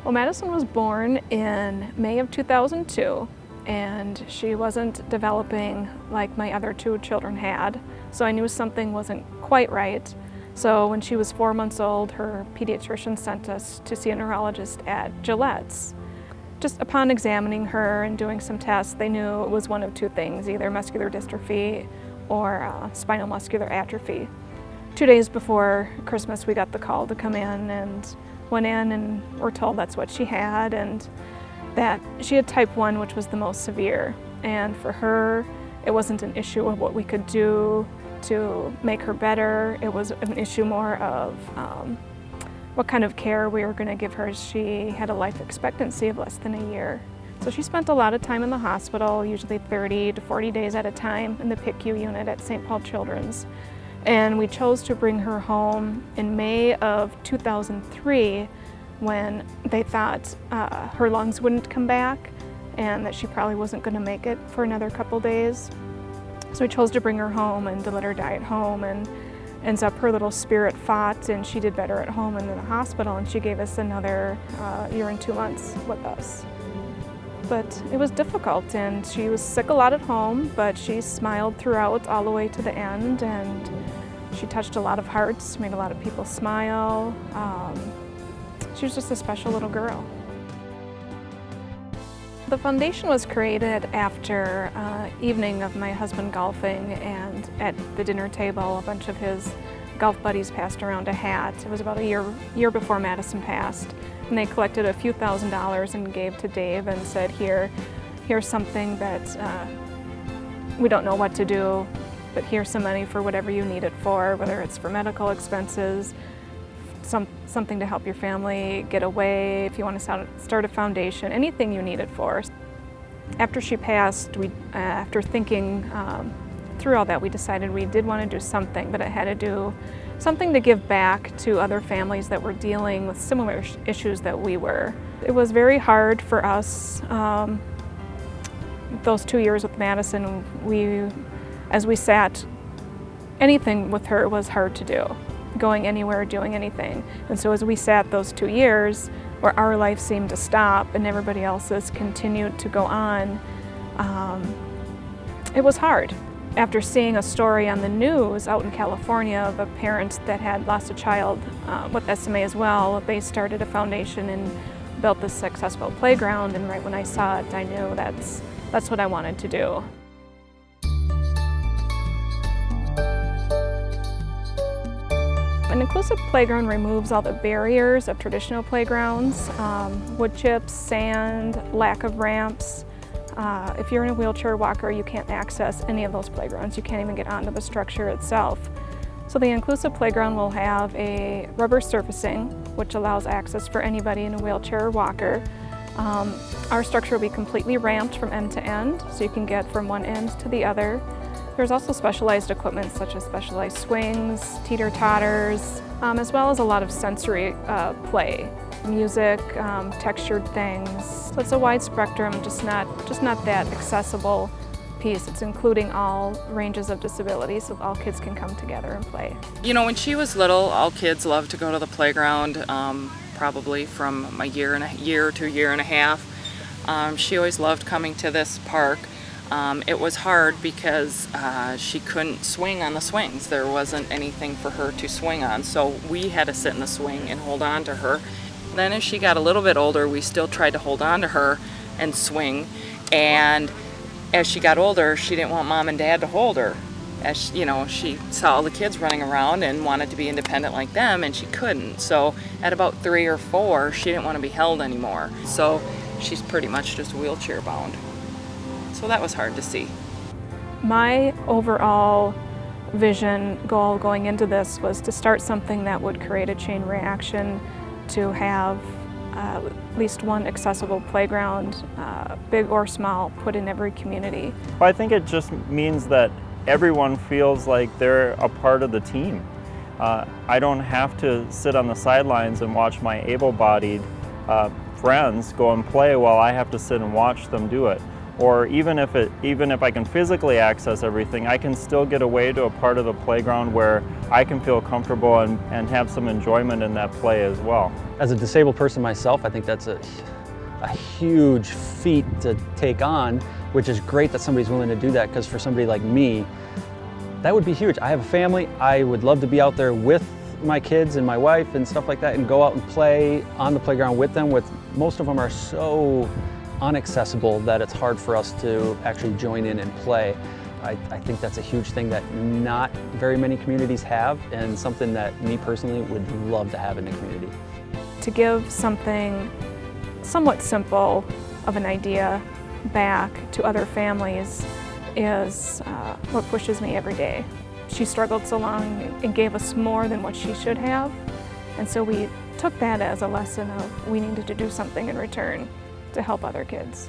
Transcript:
Well, Madison was born in May of 2002, and she wasn't developing like my other two children had, so I knew something wasn't quite right. So when she was 4 months old, her pediatrician sent us to see a neurologist at Gillette's. Just upon examining her and doing some tests, they knew it was one of two things, either muscular dystrophy or spinal muscular atrophy. 2 days before Christmas, we got the call to come in and went in and were told that's what she had, and that she had type 1, which was the most severe. And for her, it wasn't an issue of what we could do to make her better. It was an issue more of what kind of care we were going to give her. She had a life expectancy of less than a year. So she spent a lot of time in the hospital, usually 30 to 40 days at a time in the PICU unit at St. Paul Children's. And we chose to bring her home in May of 2003 when they thought her lungs wouldn't come back and that she probably wasn't going to make it for another couple days. So we chose to bring her home and to let her die at home, and ends up her little spirit fought and she did better at home and in the hospital, and she gave us another year and 2 months with us. But it was difficult, and she was sick a lot at home, but she smiled throughout all the way to the end, and she touched a lot of hearts, made a lot of people smile. She was just a special little girl. The foundation was created after an evening of my husband golfing, and at the dinner table a bunch of his golf buddies passed around a hat. It was about a year before Madison passed, and they collected a few $1,000s and gave to Dave and said, here's something that we don't know what to do, but here's some money for whatever you need it for, whether it's for medical expenses, something to help your family get away, if you want to start a foundation, anything you need it for. After she passed, after thinking through all that, we decided we did want to do something, but it had to do something to give back to other families that were dealing with similar issues that we were. It was very hard for us, those 2 years with Madison. As we sat, anything with her was hard to do. Going anywhere, doing anything. And so as we sat those 2 years where our life seemed to stop and everybody else's continued to go on, it was hard. After seeing a story on the news out in California of a parent that had lost a child with SMA as well, they started a foundation and built this Accessible playground, and right when I saw it, I knew that's what I wanted to do. An inclusive playground removes all the barriers of traditional playgrounds, wood chips, sand, lack of ramps. If you're in a wheelchair walker, you can't access any of those playgrounds. You can't even get onto the structure itself. So the inclusive playground will have a rubber surfacing, which allows access for anybody in a wheelchair or walker. Our structure will be completely ramped from end to end, so you can get from one end to the other. There's also specialized equipment such as specialized swings, teeter-totters, as well as a lot of sensory play, music, textured things. So it's a wide spectrum, just not that accessible piece. It's including all ranges of disabilities, so all kids can come together and play. You know, when she was little, all kids loved to go to the playground, probably from a year to a year and a half. She always loved coming to this park. It was hard because she couldn't swing on the swings. There wasn't anything for her to swing on, so we had to sit in the swing and hold on to her. Then as she got a little bit older, we still tried to hold on to her and swing, and as she got older, she didn't want mom and dad to hold her. As you know, she saw all the kids running around and wanted to be independent like them, and she couldn't. So at about 3 or 4, she didn't want to be held anymore. So she's pretty much just wheelchair bound. So that was hard to see. My overall vision goal going into this was to start something that would create a chain reaction, to have at least one accessible playground, big or small, put in every community. Well, I think it just means that everyone feels like they're a part of the team. I don't have to sit on the sidelines and watch my able-bodied friends go and play while I have to sit and watch them do it. or even if I can physically access everything, I can still get away to a part of the playground where I can feel comfortable and have some enjoyment in that play as well. As a disabled person myself, I think that's a huge feat to take on, which is great that somebody's willing to do that, because for somebody like me, that would be huge. I have a family. I would love to be out there with my kids and my wife and stuff like that and go out and play on the playground with them. Most of them are so inaccessible that it's hard for us to actually join in and play. I think that's a huge thing that not very many communities have, and something that me personally would love to have in the community. To give something somewhat simple of an idea back to other families is what pushes me every day. She struggled so long and gave us more than what she should have, and so we took that as a lesson of we needed to do something in return to help other kids.